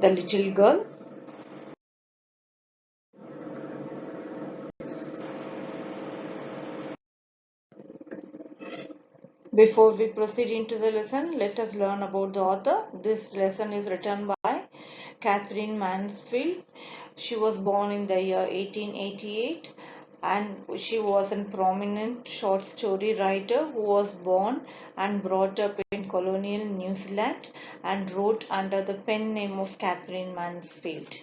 The little girl. Before we proceed into the lesson, let us learn about the author. This lesson is written by Catherine Mansfield. She was born in the year 1888 and she was a prominent short story writer who was born and brought up in colonial New Zealand and wrote under the pen name of Catherine Mansfield.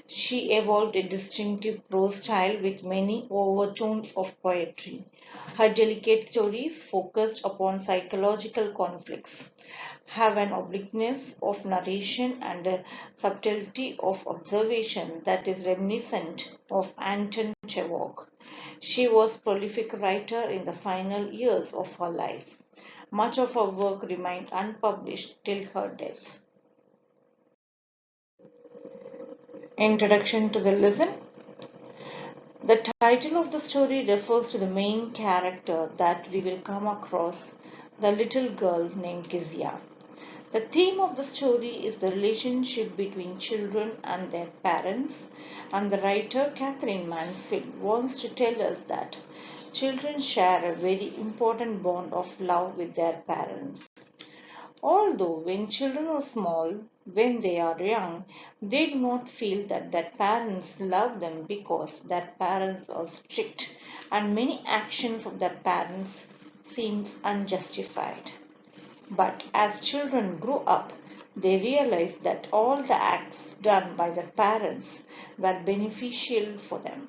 She evolved a distinctive prose style with many overtones of poetry. Her delicate stories, focused upon psychological conflicts, have an obliqueness of narration and a subtlety of observation that is reminiscent of Anton Chekhov. She was a prolific writer in the final years of her life. Much of her work remained unpublished till her death. Introduction to the lesson. The title of the story refers to the main character that we will come across, the little girl named Kezia. The theme of the story is the relationship between children and their parents, and the writer Catherine Mansfield wants to tell us that children share a very important bond of love with their parents. Although when children are small, when they are young, they do not feel that their parents love them because their parents are strict and many actions of their parents seems unjustified. But as children grow up, they realize that all the acts done by their parents were beneficial for them.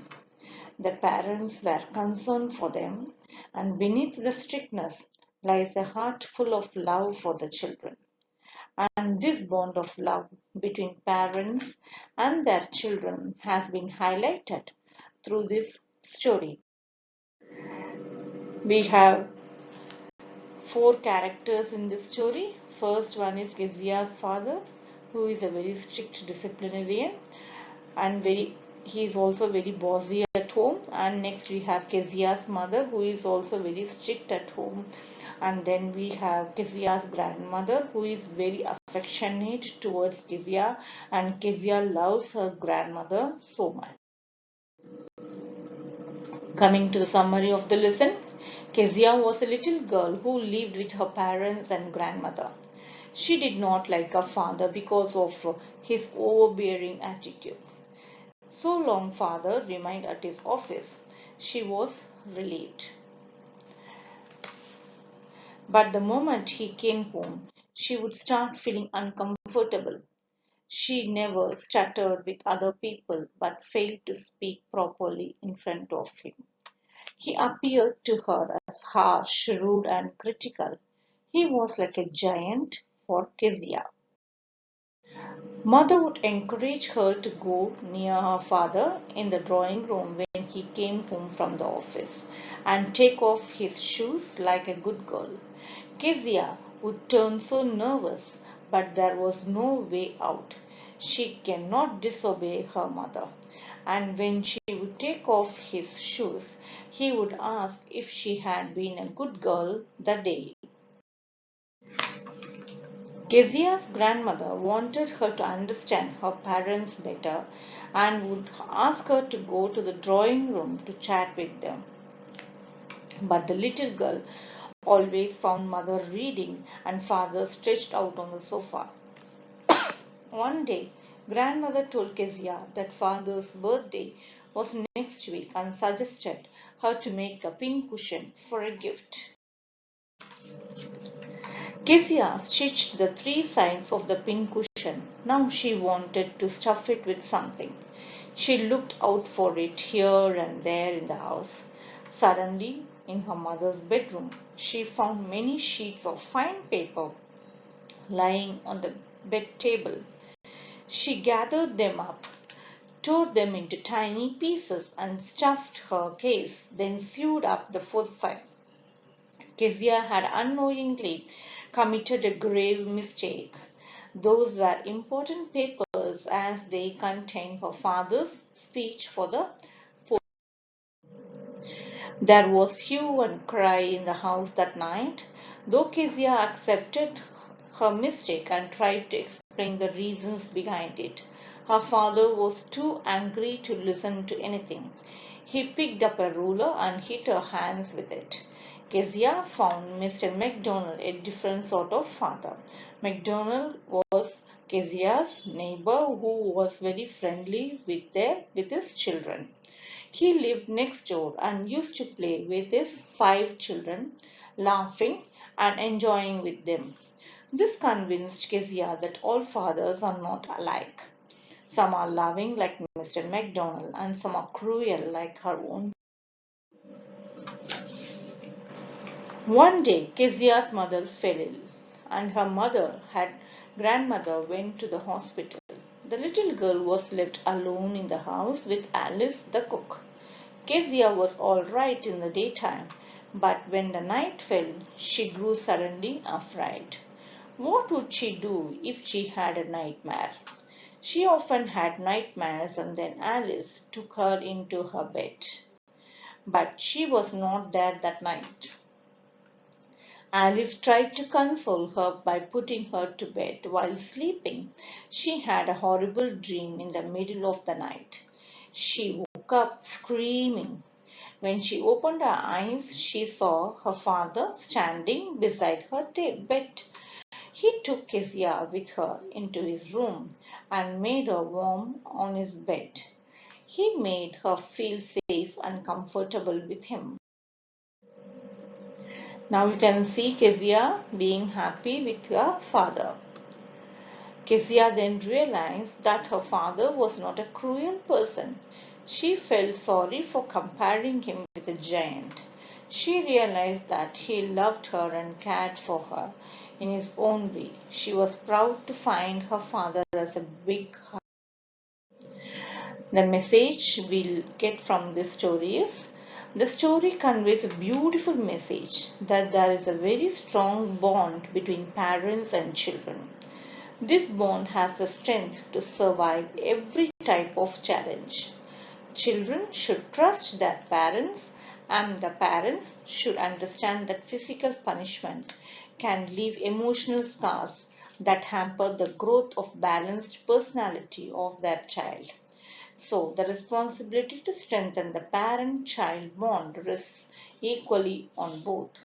The parents were concerned for them, and beneath the strictness lies a heart full of love for the children. And this bond of love between parents and their children has been highlighted through this story. We have four characters in this story. First one is Kezia's father, who is a very strict disciplinarian and he is also very bossy at home. And next we have Kezia's mother, who is also very strict at home. And then we have Kezia's grandmother, who is very affectionate towards Kezia, and Kezia loves her grandmother so much. Coming to the summary of the lesson, Kezia was a little girl who lived with her parents and grandmother. She did not like her father because of his overbearing attitude. So long father remained at his office, she was relieved. But the moment he came home, she would start feeling uncomfortable. She never stuttered with other people but failed to speak properly in front of him. He appeared to her as harsh, rude, and critical. He was like a giant for Kezia. Mother would encourage her to go near her father in the drawing room when he came home from the office and take off his shoes like a good girl. Kezia would turn so nervous, but there was no way out. She cannot disobey her mother. And when she would take off his shoes, he would ask if she had been a good girl that day. Kezia's grandmother wanted her to understand her parents better and would ask her to go to the drawing room to chat with them. But the little girl always found mother reading and father stretched out on the sofa. One day, grandmother told Kezia that father's birthday was next week and suggested her to make a pincushion for a gift. Kezia stitched the three sides of the pincushion. Now she wanted to stuff it with something. She looked out for it here and there in the house. Suddenly, in her mother's bedroom, she found many sheets of fine paper lying on the bed table. She gathered them up, tore them into tiny pieces, and stuffed her case, then sewed up the fourth side. Kezia had unknowingly committed a grave mistake. Those were important papers as they contained her father's speech for the poor. There was hue and cry in the house that night. Though Kezia accepted her mistake and tried to explain the reasons behind it. Her father was too angry to listen to anything. He picked up a ruler and hit her hands with it. Kezia found Mr. MacDonald a different sort of father. MacDonald was Kezia's neighbor who was very friendly with his children. He lived next door and used to play with his 5 children, laughing and enjoying with them. This convinced Kezia that all fathers are not alike. Some are loving like Mr. MacDonald and some are cruel like her own. One day Kezia's mother fell ill and her grandmother went to the hospital. The little girl was left alone in the house with Alice the cook. Kezia was all right in the daytime, but when the night fell, she grew suddenly afraid. What would she do if she had a nightmare? She often had nightmares and then Alice took her into her bed. But she was not there that night. Alice tried to console her by putting her to bed. While sleeping, she had a horrible dream in the middle of the night. She woke up screaming. When she opened her eyes, she saw her father standing beside her bed. He took Kezia with her into his room and made her warm on his bed. He made her feel safe and comfortable with him. Now you can see Kezia being happy with her father. Kezia then realized that her father was not a cruel person. She felt sorry for comparing him with a giant. She realized that he loved her and cared for her in his own way. She was proud to find her father as a big heart. The message we'll get from this story is the story conveys a beautiful message that there is a very strong bond between parents and children. This bond has the strength to survive every type of challenge. Children should trust their parents, and the parents should understand that physical punishment can leave emotional scars that hamper the growth of balanced personality of their child. So, the responsibility to strengthen the parent child bond rests equally on both.